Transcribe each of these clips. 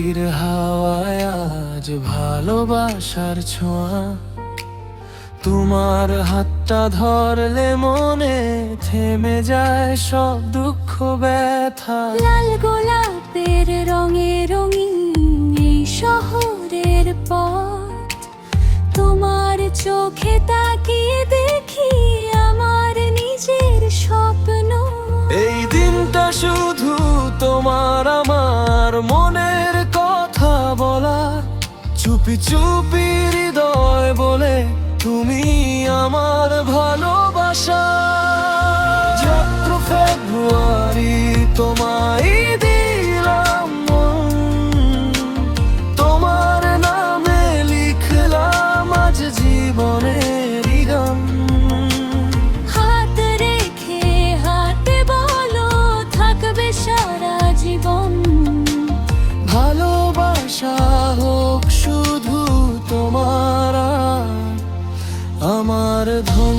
মাটির হাওয়ায় আজ ভালোবাসার ছোঁয়া। তোমার হাতটা ধরলে মনে থেমে যায় সব দুঃখ ব্যথা। লাল গোলাপের রঙে রঙিন এই শহরের পথ, তোমার চোখে তাকিয়ে দেখি আমার নিজের স্বপ্ন। এই দিনটা শুধু তোমার আমার মনের কথা বলা, চুপি চুপি হৃদয় বলে তুমি আমার ভালোবাসা। চৈত্র ফেব্রুয়ারি তোমায় দিলাম মন, তোমার নামে লিখলাম আজ জীবনের গান। হাত রেখে হাতে বলো থাকবে সারা জীবন। ভালোবাসা হোক শুধু তোমার আর আমার ধন।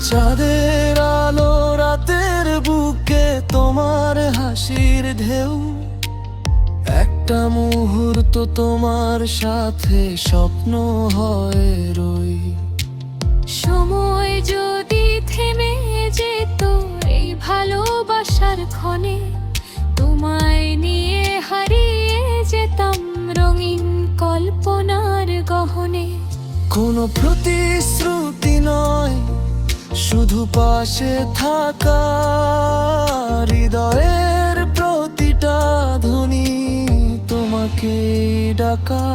চাঁদের আলো রাতের বুকে তোমার হাসির ঢেউ, একটা মুহূর্ত তোমার সাথে স্বপ্ন হয় রই। সময় যদি থেমে যেত এই ভালোবাসার ক্ষণে, তোমায় নিয়ে হারিয়ে যেতাম রঙিন কল্পনার গহনে। কোনো প্রতিশ্রুতি নয়, শুধু পাশে থাকা, হৃদয়ের প্রতিটা ধ্বনি তোমাকে ডাকা।